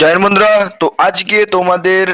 Join বন্ধুরা, তো আজকে তোমাদের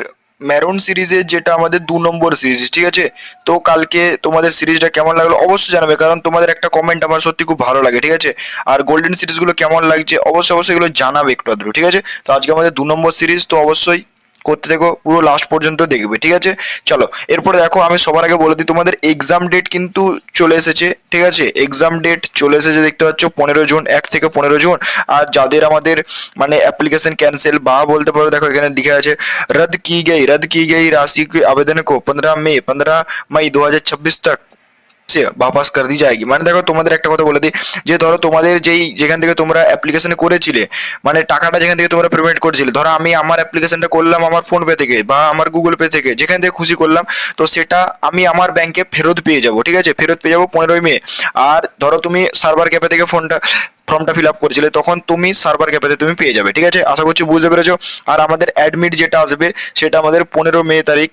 ম্যারন সিরিজের যেটা আমাদের 2 নম্বর সিরিজ, ঠিক আছে। তো কালকে তোমাদের সিরিজটা কেমন লাগলো অবশ্যই জানাবে, কারণ তোমাদের একটা কমেন্ট আমার সত্যি খুব ভালো লাগে, ঠিক আছে। আর গোল্ডেন সিরিজগুলো কেমন লাগছে অবশ্যই অবশ্যই এগুলো জানাবে একটু আধটু, ঠিক আছে। তো আজকে আমাদের 2 নম্বর সিরিজ, তো অবশ্যই করতে দেখো, পুরো লাস্ট পর্যন্ত দেখবে, ঠিক আছে। চলো, এরপরে দেখো, আমি সবার আগে বলে দিই তোমাদের এক্সাম ডেট কিন্তু চলে এসেছে, ঠিক আছে। এক্সাম ডেট চলে এসেছে, দেখতে পাচ্ছ 15 জুন, 1 থেকে 15 জুন। আর যাদের আমাদের মানে অ্যাप्लीकेशन कैंसिल বা বলতে পারো, দেখো এখানে লিখে আছে रद्द की गई राशि के आवेदन को 15 मई 2026 तक से वापस कर दी जाएगी। মানে দেখো তোমাদের একটা কথা বলে দিই, যে ধরো তোমাদের যেখান থেকে তোমরা অ্যাপ্লিকেশন করেছিলে, মানে টাকাটা যেখান থেকে তোমরা পেমেন্ট করেছিলে, ধরো আমি আমার অ্যাপ্লিকেশনটা করলাম আমার ফোন পে থেকে বা আমার গুগল পে থেকে, যেখান থেকে খুশি করলাম, তো সেটা আমি আমার ব্যাংকে ফেরত পেয়ে যাবো, ঠিক আছে। ফেরত পেয়ে যাবো 15 মে। আর ধরো তুমি সার্ভার ক্যাফে থেকে ফর্মটা ফিল আপ করেছিলে, তখন তুমি সার্ভার ক্যাফেতে তুমি পেয়ে যাবে, ঠিক আছে। আশা করছি বুঝতে পেরেছো। আর আমাদের অ্যাডমিট যেটা আসবে সেটা আমাদের 15 মে তারিখ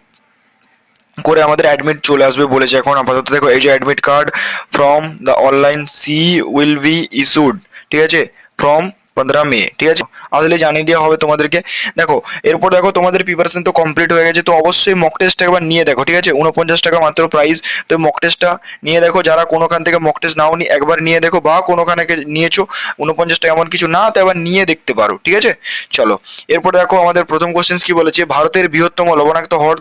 করে আমাদের অ্যাডমিট চলে আসবে বলেছে এখন আপাতত। দেখো এই যে admit card from the online she will be issued, ঠিক আছে, ফ্রম 15 মে, ঠিক আছে। আসলে জানিয়ে দেওয়া হবে তোমাদেরকে। দেখো এরপর দেখো তোমাদের প্রিপারেশন তো কমপ্লিট হয়ে গেছে, তো অবশ্যই মক টেস্ট একবার নিয়ে দেখো, ঠিক আছে। 49 টাকা মাত্র প্রাইস। তো মক টেস্টটা নিয়ে দেখো, যারা কোনোখান থেকে মক টেস্ট নাও নি একবার নিয়ে দেখো, বা কোনোখানে নিয়েছো 49 টাকা এমন কিছু না, তো একবার নিয়ে দেখতে পারো, ঠিক আছে। চলো, এরপর দেখো আমাদের প্রথম কোশ্চেন কি বলেছে, ভারতের বৃহত্তম লবণাক্ত হ্রদ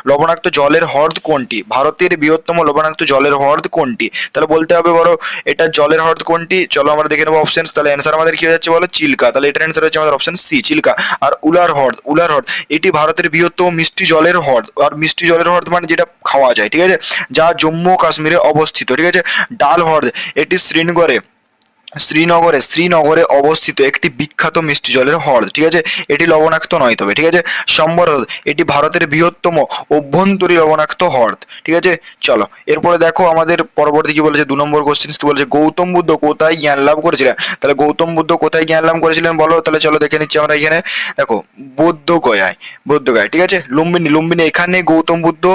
লবণাক্ত জলের হ্রদ কোনটি? ভারতের বৃহত্তম লবণাক্ত জলের হ্রদ কোনটি? তাহলে বলতে হবে বলো এটা জলের হ্রদ কোনটি। চলো আমরা দেখে নেবো অপশন। তাহলে অ্যান্সার আমাদের কি হয়ে যাচ্ছে বলো, চিল্কা। তাহলে এটার অ্যান্সার হচ্ছে আমাদের অপশন সি, চিল্কা। আর উলার হ্রদ এটি ভারতের বৃহত্তম মিষ্টি জলের হ্রদ। আর মিষ্টি জলের হ্রদ মানে যেটা খাওয়া যায়, ঠিক আছে, যা জম্মু ও কাশ্মীরে অবস্থিত, ঠিক আছে। ডাল হ্রদ এটি শ্রীনগরে অবস্থিত একটি বিখ্যাত মিষ্টি জলের হ্রদ, ঠিক আছে। এটি লবণাক্ত নয় তবে, ঠিক আছে। সম্বর হ্রদ এটি ভারতের বৃহত্তম অভ্যন্তরীণ লবণাক্ত হ্রদ, ঠিক আছে। চলো, এরপরে দেখো আমাদের পরবর্তী কি বলেছে, 2 নম্বর কোশ্চেন কি বলেছে, গৌতম বুদ্ধ কোথায় জ্ঞান লাভ করেছিলেন? তাহলে গৌতম বুদ্ধ কোথায় জ্ঞান লাভ করেছিলেন বলো। তাহলে চলো দেখে নিচ্ছি আমরা এখানে। দেখো বোধগয়ায়, ঠিক আছে। লুম্বিনী এখানে গৌতম বুদ্ধ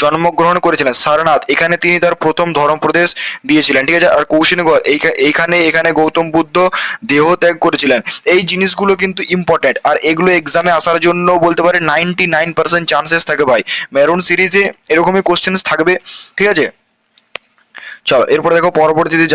জন্মগ্রহণ করেছিলেন। সারনাথ এখানে তিনি তার প্রথম ধর্মপ্রদেশ দিয়েছিলেন, ঠিক আছে। আর কৌশিনগর এখানে গৌতম বুদ্ধ দেহ ত্যাগ করেছিলেন। এই জিনিসগুলো কিন্তু ইম্পর্টেন্ট, আর এগুলো এক্সামে আসার জন্য বলতে পারে 99% চান্সেস থাকে ভাই। মেরুন সিরিজে এরকমই কোশ্চেন থাকবে, ঠিক আছে। চলো, এরপর দেখো পরবর্তীতে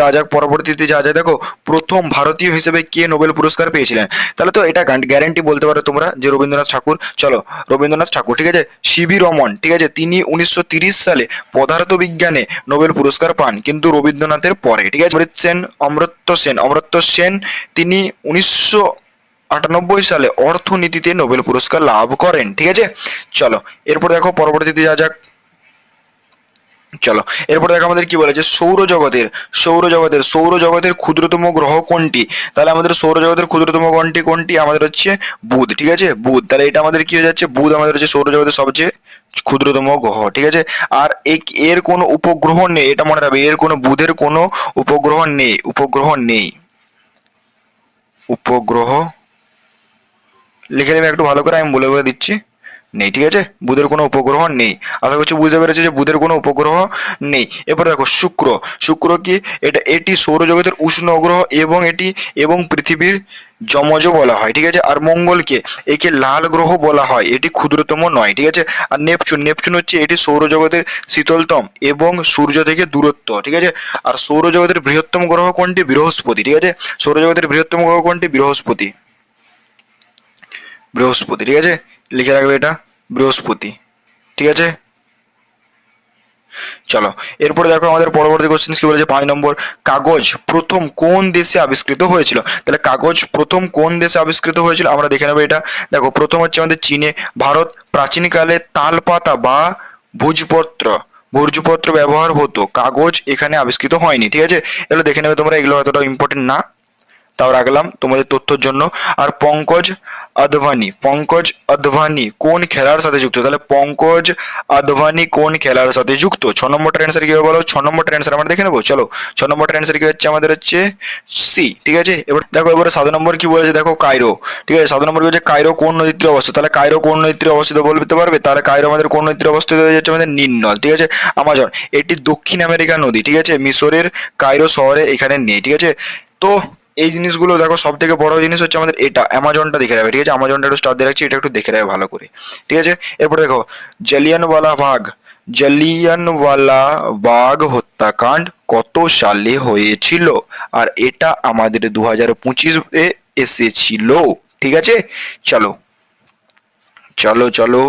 যা যায় দেখো, প্রথম ভারতীয় হিসেবে কে নোবেল পুরস্কার পেয়েছিলেন? তাহলে তো এটা গ্যারান্টি বলতে পারো তোমরা যে রবীন্দ্রনাথ ঠাকুর। চলো, রবীন্দ্রনাথ ঠাকুর, ঠিক আছে। সিভি রমন, ঠিক আছে, তিনি 1930 সালে পদার্থবিজ্ঞানে নোবেল পুরস্কার পান, কিন্তু রবীন্দ্রনাথের পরে, ঠিক আছে। অমর্ত্য সেন তিনি 1998 সালে অর্থনীতিতে নোবেল পুরস্কার লাভ করেন, ঠিক আছে। চলো, এরপর দেখো পরবর্তীতে চলো, এরপর দেখো আমাদের কি বলেছে, সৌরজগতের ক্ষুদ্রতম গ্রহ কোনটি? তাহলে আমাদের সৌরজগতের ক্ষুদ্রতম কোনটি আমাদের হচ্ছে বুধ, ঠিক আছে, বুধ। তাহলে এটা আমাদের কি হয়ে যাচ্ছে, বুধ আমাদের হচ্ছে সৌরজগতের সবচেয়ে ক্ষুদ্রতম গ্রহ, ঠিক আছে। আর এর কোনো উপগ্রহ নেই, এটা মনে রাখবে, বুধের কোনো উপগ্রহ লিখে নেবে একটু ভালো করে, আমি বলে বলে দিচ্ছি, নেই, ঠিক আছে। বুধের কোনো উপগ্রহ নেই। আশা করছি বুঝতে পেরেছে যে বুধের কোনো উপগ্রহ নেই। এরপর দেখো শুক্র কি, এটি সৌরজগতের উষ্ণ গ্রহ এবং পৃথিবীর যমজ বলা হয়, ঠিক আছে। আর মঙ্গলকে একে লাল গ্রহ বলা হয়, এটি ক্ষুদ্রতম নয়, ঠিক আছে। আর নেপচুন হচ্ছে এটি সৌরজগতের শীতলতম এবং সূর্য থেকে দূরত্ব, ঠিক আছে। আর সৌরজগতের বৃহত্তম গ্রহ কোনটি? বৃহস্পতি, ঠিক আছে। সৌরজগতের বৃহত্তম গ্রহ কোনটি? বৃহস্পতি, ঠিক আছে, লিখে রাখবে এটা, বৃহস্পতি, ঠিক আছে। চলো, এরপরে দেখো আমাদের পরবর্তী কোশ্চেন কি বলেছে, 5 নম্বর, কাগজ প্রথম কোন দেশে আবিষ্কৃত হয়েছিল? তাহলে কাগজ প্রথম কোন দেশে আবিষ্কৃত হয়েছিল আমরা দেখে নেবো এটা। দেখো প্রথম হচ্ছে আমাদের চীনে। ভারত প্রাচীনকালে তালপাতা বা ভূর্জপত্র ব্যবহার হতো, কাগজ এখানে আবিষ্কৃত হয়নি, ঠিক আছে। এগুলো দেখে নেবে তোমরা, এগুলো অতটা ইম্পর্টেন্ট না, তাও রাখলাম তোমাদের তথ্যের জন্য। আর পঙ্কজ আদভানি কোন খেলার সাথে যুক্ত? তাহলে পঙ্কজ আদভানি কোন খেলার সাথে যুক্ত? 6 নম্বরটার অ্যান্সার কি হবে বলো? 6 নম্বরটার অ্যান্সার আমরা দেখে নেবো। চলো, 6 নম্বরটার অ্যান্সার কি হচ্ছে আমাদের হচ্ছে সি, ঠিক আছে। এবার দেখো, এবারে 7 নম্বর কি বলেছে, দেখো কায়রো, ঠিক আছে। 7 নম্বর বলছে কায়রো কোন নদীর তীরে অবস্থিত? তাহলে কায়রো কোন নদীর তীরে অবস্থিত বলতে পারবে? তাহলে কায়রো আমাদের কোন নদীর তীরে অবস্থিত হয়ে যাচ্ছে আমাদের নীল নদ, ঠিক আছে। আমাজন এটি দক্ষিণ আমেরিকার নদী, ঠিক আছে। মিশরের কায়রো শহরে এখানে নেই, ঠিক আছে। তো এই জিনিসগুলো দেখো, সব থেকে বড় জিনিস হচ্ছে আমাদের এটা অ্যামাজনটা দেখে রাখবে, ঠিক আছে? অ্যামাজনটা একটু স্টার দিয়ে রাখছি, এটা একটু দেখে রাখবে ভালো করে, ঠিক আছে? এরপর দেখো জালিয়ানওয়ালা বাগ হত্যাকাণ্ড কত সালে হয়েছিল, আর এটা আমাদের 2025-এ এসেছিল, ঠিক আছে? চলো চলো চলো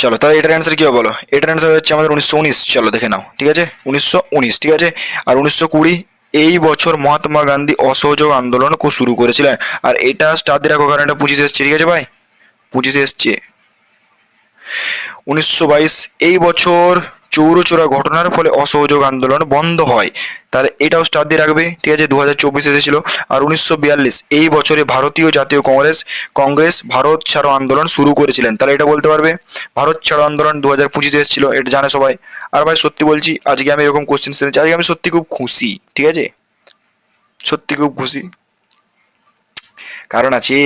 চলো, তাহলে এটার অ্যান্সার কি হবে বলো? এটার অ্যান্সার হচ্ছে আমাদের 1919। চলো দেখে নাও, ঠিক আছে? 1919, ঠিক আছে? আর 1920 এই বছর মহাত্মা গান্ধী অসহযোগ আন্দোলন শুরু করেছিলেন, আর এটা স্টার দিয়ে রাখো কারণ এটা 25 এসছে, ঠিক আছে ভাই? 25 এসছে। 1922 এই বছর চৌরচূড়া ঘটনার ফলে অসহযোগ আন্দোলন বন্ধ হয়, তাহলে এটাও স্টার দিয়ে রাখবে, ঠিক আছে? 2024 এসেছিল। আর 1942 এই বছরে ভারতীয় জাতীয় কংগ্রেস ভারত ছাড়ো আন্দোলন শুরু করেছিলেন, তাহলে এটা বলতে পারবে। ভারত ছাড়ো আন্দোলন 2025 এসেছিল, এটা জানে সবাই। আর ভাই সত্যি বলছি, আজকে আমি এরকম কোশ্চেন শুনেছি, আজকে আমি সত্যি খুব খুশি, ঠিক আছে? সত্যি খুব খুশি, কারণ আছে।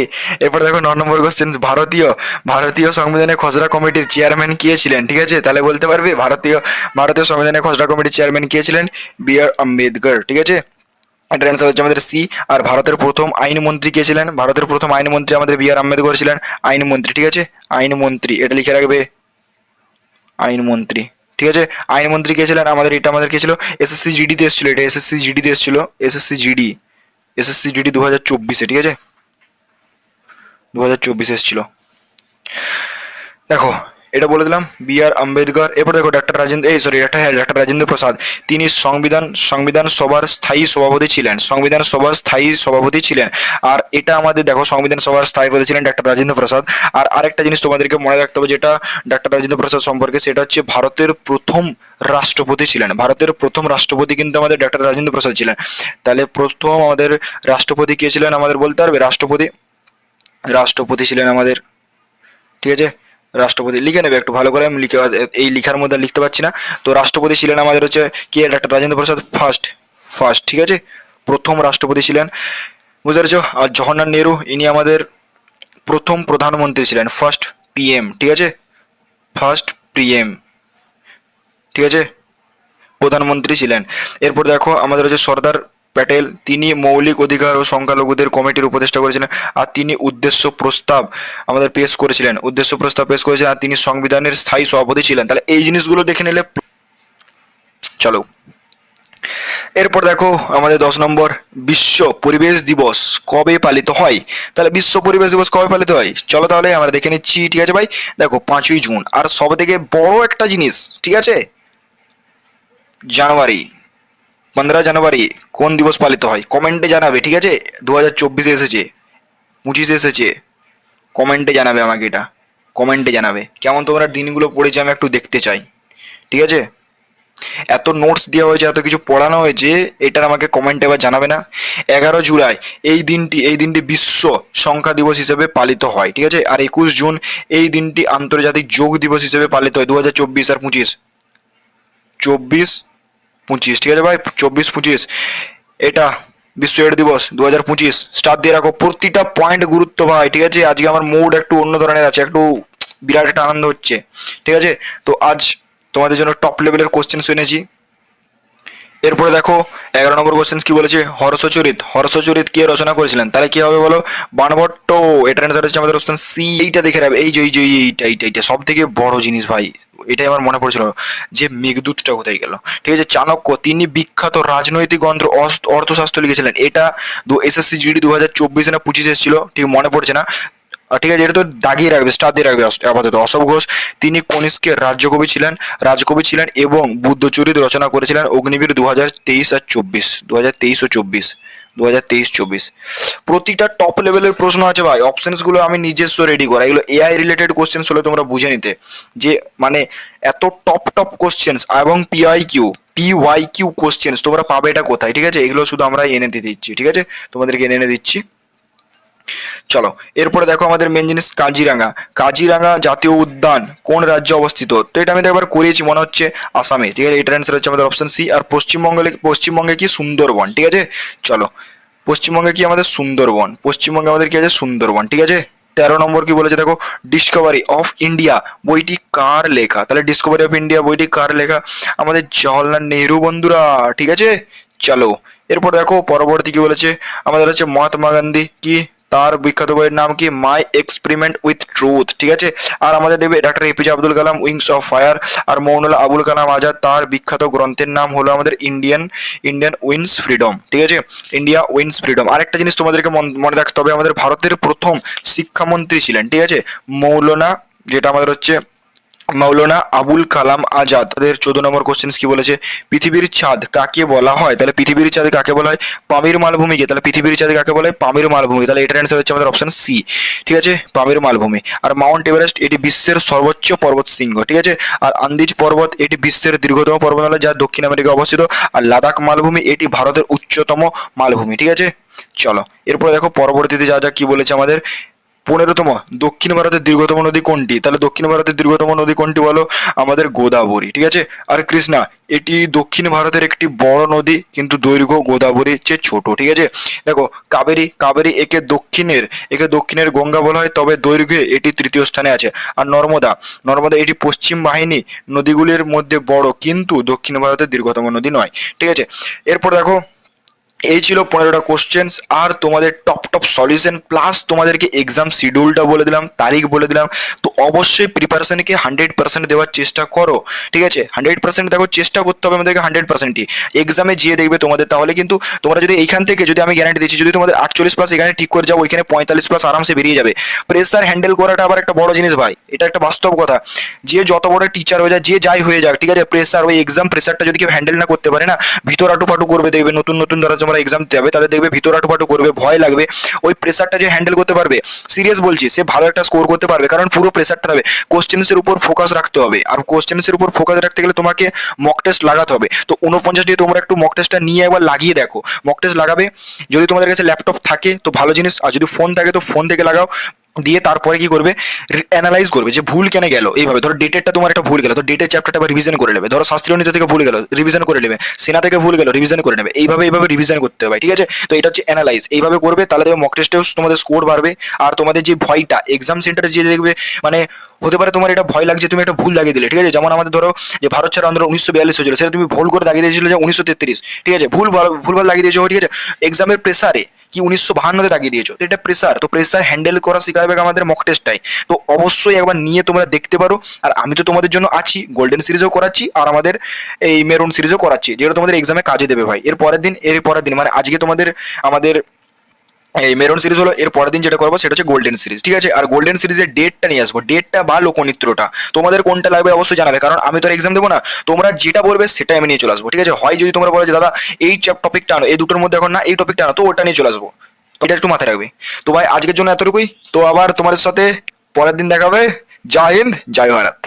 এরপর দেখো 9 নম্বর কোশ্চেন, ভারতীয় সংবিধানের খসড়া কমিটির চেয়ারম্যান কে ছিলেন, ঠিক আছে? তাহলে বলতে পারবে ভারতীয় সংবিধানের খসড়া কমিটির চেয়ারম্যান কে ছিলেন? বি আর আম্বেদকর, ঠিক আছে? এটার অ্যান্সার হচ্ছে আমাদের সি। আর ভারতের প্রথম আইনমন্ত্রী কে ছিলেন? ভারতের প্রথম আইনমন্ত্রী আমাদের বি আর আম্বেদকর ছিলেন, আইনমন্ত্রী, ঠিক আছে? আইনমন্ত্রী, এটা লিখে রাখবে, আইনমন্ত্রী, ঠিক আছে? আইনমন্ত্রী কে ছিলেন আমাদের? এটা আমাদের কে ছিল? এসএসসি জিডিতে এসেছিল, এটা এসএসসি জিডিতে এসেছিল, এসএসসি জিডি 2024-এ, ঠিক আছে? 2024 এসেছিল, দেখো এটা বলে দিলাম, বি আর আম্বেদকর। এরপর দেখো ডাক্তার রাজেন্দ্র প্রসাদ, তিনি সংবিধান সভার স্থায়ী সভাপতি ছিলেন, সংবিধান সভার স্থায়ী সভাপতি ছিলেন। আর এটা আমাদের দেখো, সংবিধান সভার স্থায়ী সভাপতি ছিলেন ডাক্তার রাজেন্দ্র প্রসাদ। আর আরেকটা জিনিস তোমাদেরকে মনে রাখতে হবে যেটা ডাক্তার রাজেন্দ্র প্রসাদ সম্পর্কে, সেটা হচ্ছে ভারতের প্রথম রাষ্ট্রপতি ছিলেন, ভারতের প্রথম রাষ্ট্রপতি কিন্তু আমাদের ডাক্তার রাজেন্দ্র প্রসাদ ছিলেন। তাহলে প্রথম আমাদের রাষ্ট্রপতি কে ছিলেন আমাদের বলতে পারবে? রাষ্ট্রপতি ছিলেন আমাদের, ঠিক আছে? রাষ্ট্রপতি লিখে নেবে একটু ভালো করে, আমি লিখে এই লিখার মধ্যে লিখতে পারছি না। তো রাষ্ট্রপতি ছিলেন আমাদের হচ্ছে কে? ডাক্তার রাজেন্দ্র প্রসাদ, ফার্স্ট, ঠিক আছে? প্রথম রাষ্ট্রপতি ছিলেন, বুঝতে পেরেছো? আর জওহরলাল নেহরু, ইনি আমাদের প্রথম প্রধানমন্ত্রী ছিলেন, ফার্স্ট পিএম, ঠিক আছে? ফার্স্ট পিএম, ঠিক আছে? প্রধানমন্ত্রী ছিলেন। এরপর দেখো আমাদের হচ্ছে সর্দার প্যাটেল, তিনি মৌলিক অধিকার ও সংখ্যালঘুদের কমিটির উপদেষ্টা করেছিলেন, আর তিনি উদ্দেশ্য প্রস্তাব পেশ করেছিলেন, আর তিনি সংবিধানের স্থায়ী সভাপতি ছিলেন। তাহলে এই জিনিসগুলো দেখে নিলে, চলো এরপর দেখো আমাদের 10 নম্বর, বিশ্ব পরিবেশ দিবস কবে পালিত হয়? তাহলে বিশ্ব পরিবেশ দিবস কবে পালিত হয়, চলো তাহলে আমরা দেখে নিচ্ছি, ঠিক আছে ভাই? দেখো 5ই জুন। আর সব থেকে বড় একটা জিনিস, ঠিক আছে, জানুয়ারি, 15 জানুয়ারি কোন দিবস পালিত হয়? কমেন্টে জানাবে, ঠিক আছে? 2024-এ এসেছে, 25-এ এসেছে, কমেন্টে জানাবে আমাকে, এটা কমেন্টে জানাবে কেমন তোমরা দিনগুলো পড়েছে, আমি একটু দেখতে চাই, ঠিক আছে? এত নোটস দেওয়া হয়েছে, এত কিছু পড়ানো হয়েছে, এটার আমাকে কমেন্টে এবার জানাবে না? 11 জুলাই এই দিনটি বিশ্ব সংখ্যা দিবস হিসেবে পালিত হয়, ঠিক আছে? আর 21 জুন এই দিনটি আন্তর্জাতিক যোগ দিবস হিসেবে পালিত হয়, 2024 আর 25, 24-25, ঠিক আছে ভাই? 24-25 এটা বিশ্ব এড দিবস 2025, স্টার দিয়ে রাখো, প্রতিটা পয়েন্ট গুরুত্ব ভাই, ঠিক আছে? আজকে আমার মুড একটু অন্য ধরনের আছে, একটু বিরাট একটা আনন্দ হচ্ছে, ঠিক আছে? তো আজ তোমাদের জন্য টপ লেভেলের কোশ্চেন শুনেছি। এরপরে দেখো 11 নম্বর কোশ্চেন কি বলেছে? হর্ষচরিত কে রচনা করেছিলেন? তাহলে কি হবে বলো? বাণভট্ট। এটার অ্যান্সার হচ্ছে আমাদের অপশন সি। এইটা দেখে রাখবে, এইটা সব থেকে বড় জিনিস ভাই, এটাই আমার মনে পড়ছিল যে মেঘদূতটা কোথায় গেল, ঠিক আছে? চাণক্য, তিনি বিখ্যাত রাজনৈতিক অর্থশাস্ত্র লিখেছিলেন, এটা এসএসসি জিডি 2024 না 25 এসেছিল, ঠিক মনে পড়ছে না। ঠিক আছে, এটা তো দাগিয়ে রাখবে, স্টার দিয়ে রাখবে আপাতত। অশোক ঘোষ, তিনি কনিষ্কের রাজকবি ছিলেন এবং বুদ্ধচরিত রচনা করেছিলেন। অগ্নিবীর 2023 ও 24 প্রতিটা টপ লেভেলের প্রশ্ন আছে ভাই, অপশনস গুলো আমি নিজস্ব রেডি করা, এগুলো এআই রিলেটেড কোশ্চেন হলে তোমরা বুঝে নিতে যে মানে এত টপ কোশ্চেন এবং পিওয়াই কিউ কোশ্চেন তোমরা পাবে এটা কোথায়, ঠিক আছে? এগুলো শুধু আমরা এনে দিয়ে দিচ্ছি, ঠিক আছে? তোমাদেরকে এনে দিচ্ছি। চলো এরপরে দেখো আমাদের মেন জিনিস, কাজিরাঙ্গা জাতীয় উদ্যান কোন রাজ্যে অবস্থিত? তো এটা আমি তো একবার করিয়েছি মনে হচ্ছে, আসামে, ঠিক আছে? এটার অ্যান্সার হচ্ছে আমাদের অপশন সি। আর পশ্চিমবঙ্গে কি? সুন্দরবন, ঠিক আছে? চলো পশ্চিমবঙ্গে কি? আমাদের সুন্দরবন, পশ্চিমবঙ্গে আমাদের কি আছে? সুন্দরবন, ঠিক আছে? 13 নম্বর কি বলেছে দেখো, ডিসকভারি অফ ইন্ডিয়া বইটি কার লেখা? তাহলে ডিসকভারি অফ ইন্ডিয়া বইটি কার লেখা? আমাদের জওহরলাল নেহরু বন্ধুরা, ঠিক আছে? চলো এরপর দেখো পরবর্তী কি বলেছে আমাদের হচ্ছে মহাত্মা গান্ধী কি তার বিখ্যাত বইয়ের নাম কি মাই এক্সপেরিমেন্ট উইথ ট্রুথ, ঠিক আছে। আর আমাদের দেবে doctor APJ Abdul Kalam wings of fire. আর মৌলানা আবুল কালাম আজাদ তার বিখ্যাত গ্রন্থের নাম হলো আমাদের ইন্ডিয়ান উইন্স ফ্রিডম, ঠিক আছে, ইন্ডিয়া উইন্স ফ্রিডম। আরেকটা জিনিস তোমাদেরকে মনে রাখতে হবে, আমাদের ভারতের প্রথম শিক্ষামন্ত্রী ছিলেন, ঠিক আছে, মৌলানা, যেটা আমাদের হচ্ছে মৌলানা আবুল কালাম আজাদ। তাদের 14 নম্বর কোশ্চেন কি বলেছে, পৃথিবীর চাঁদ কাকে বলা হয়? তাহলে পৃথিবীর চাঁদ কাকে বলা হয়? পামির মালভূমিকে। তাহলে পৃথিবীর চাঁদ কাকে বলা হয়? পামির মালভূমি। তাহলে এটার অ্যান্সার হচ্ছে আমাদের অপশন সি, ঠিক আছে, পামির মালভূমি। আর মাউন্ট এভারেস্ট এটি বিশ্বের সর্বোচ্চ পর্বত শৃঙ্গ, ঠিক আছে। আর আন্দিজ পর্বত এটি বিশ্বের দীর্ঘতম পর্বতমালা যা দক্ষিণ আমেরিকায় অবস্থিত। আর লাদাখ মালভূমি এটি ভারতের উচ্চতম মালভূমি, ঠিক আছে। চলো এরপর দেখো পরবর্তীতে যা যা কি বলেছে আমাদের 15তম দক্ষিণ ভারতের দীর্ঘতম নদী কোনটি? তাহলে দক্ষিণ ভারতের দীর্ঘতম নদী কোনটি বলো? আমাদের গোদাবরী, ঠিক আছে। আর কৃষ্ণা এটি দক্ষিণ ভারতের একটি বড় নদী, কিন্তু দৈর্ঘ্য গোদাবরীর চেয়ে ছোট, ঠিক আছে। দেখো কাবেরী একে দক্ষিণের গঙ্গা বলা হয়, তবে দৈর্ঘ্যে এটি তৃতীয় স্থানে আছে। আর নর্মদা এটি পশ্চিম বাহিনী নদীগুলির মধ্যে বড়, কিন্তু দক্ষিণ ভারতের দীর্ঘতম নদী নয়, ঠিক আছে। এরপর দেখো এই ছিল 15টা কোশ্চেন্স, আর তোমাদের টপ সলিউশন প্লাস তোমাদেরকে এক্সাম শিডিউলটা বলে দিলাম, তারিখ বলে দিলাম। তো অবশ্যই প্রিপারেশনকে 100% দেওয়ার চেষ্টা করো, ঠিক আছে। 100% দেখো, চেষ্টা করতে হবে আমাদেরকে 100%ই। এক্সামে যেয়ে দেখবে তোমাদের, তাহলে কিন্তু তোমরা যদি এইখান থেকে, যদি আমি গ্যারান্টি দিচ্ছি, যদি তোমাদের 48+ এখানে ঠিক করে যাও, ওইখানে 45+ আরামসে বেরিয়ে যাবে। প্রেসার হ্যান্ডেল করাটা আবার একটা বড় জিনিস ভাই, এটা একটা বাস্তব কথা। যে যত বড় টিচার হয়ে যায়, যে যাই হয়ে যাক, ঠিক আছে, প্রেসার, ওই এক্সাম প্রেসারটা যদি কেউ হ্যান্ডেল না করতে পারে না, ভিতর আটুপাটু করবে। দেখবে নতুন যারা তোমরা এক্সাম দিতে হবে, তাদের দেখবে ভিতর আটুপাটু করবে, ভয় লাগবে। ওই প্রেসারটা যে হ্যান্ডেল করতে পারবে, সিরিয়াস বলছি, সে ভালো একটা স্কোর করতে পারবে, কারণ পুরো প্রেসারটা হবে। কোশ্চেন্সের উপর ফোকাস রাখতে হবে, আর কোশ্চেন্সের উপর ফোকাস রাখতে গেলে তোমাকে মক টেস্ট লাগাতে হবে। তো 49 দিয়ে তোমরা একটু মক টেস্টটা নিয়ে একবার লাগিয়ে দেখো। মক টেস্ট লাগাবে, যদি তোমাদের কাছে ল্যাপটপ থাকে তো ভালো জিনিস, আর যদি ফোন থাকে তো ফোন থেকে লাগাও। দিয়ে তারপরে কি করবে, অ্যানালাইজ করবে যে ভুল কেন গেল। এইভাবে ধরো ডেটেরটা তোমার একটা ভুল গেল, তো ডেটের চ্যাপ্টারটা আবার রিভিশন করে নেবে। ধরো শাস্ত্রীয় নীতি থেকে ভুল গেল, রিভিশন করে নেবে। সেনা থেকে ভুল গেল, রিভিশন করে নেবে। এইভাবে রিভিশন করতে হবে, ঠিক আছে। তো এটা হচ্ছে অ্যানালাইজ, এইভাবে করবে, তাহলে দেখবে মক টেস্টেও তোমাদের স্কোর বাড়বে। আর তোমাদের যে ভয়টা এক্সাম সেন্টারে যে দেখবে, মানে হতে পারে তোমার এটা ভয় লাগছে, তুমি একটা ভুল দাগিয়ে দিলে, ঠিক আছে। যেমন আমাদের ধরো যে ভারত ছাড় আন্দোলন 1942 হয়েছিল, সেটা তুমি ভুল করে দাগিয়ে দিয়েছিল যে 1933, ঠিক আছে, ভুলভাল দাগিয়ে দিয়েছো, ঠিক আছে। এক্সামের প্রেসারে কি 1952-তে দাগিয়ে দিয়েছো, তো এটা প্রেসার। তো প্রেসার হ্যান্ডেল করা শেখাবে আমাদের মক টেস্টটাই। তো অবশ্যই একবার নিয়ে তোমরা দেখতে পারো। আর আমি তো তোমাদের জন্য আছি, গোল্ডেন সিরিজও করাচ্ছি, আর আমাদের এই মেরুন সিরিজও করাচ্ছি, যেটা তোমাদের এক্সামে কাজে দেবে ভাই। এর পরের দিন মানে আজকে তোমাদের আমাদের এই মেরুন সিরিজ হলো, এর পরের দিন যেটা করবো সেটা হচ্ছে গোল্ডেন সিরিজ, ঠিক আছে। আর গোল্ডেন সিরিজের ডেটটা নিয়ে আসবো, ডেটটা বা লোকনৃত্যটা। তোমাদের কোনটা লাগবে অবশ্যই জানাবে, কারণ আমি তো এক্সাম দেবো না। তোমরা যেটা বলবে সেটাই আমি নিয়ে চলে আসবো, ঠিক আছে। হয় যদি তোমরা বলো যে দাদা এই টপিকটা আনো, এই দুটোর মধ্যে এখন না এই টপিকটা আনো, তো ওটা নিয়ে চলে আসবো। এটা একটু মাথায় রাখবে। তো ভাই আজকের জন্য এতটুকুই, তো আবার তোমাদের সাথে পরের দিন দেখা হবে। জয় হিন্দ, জয় ভারত।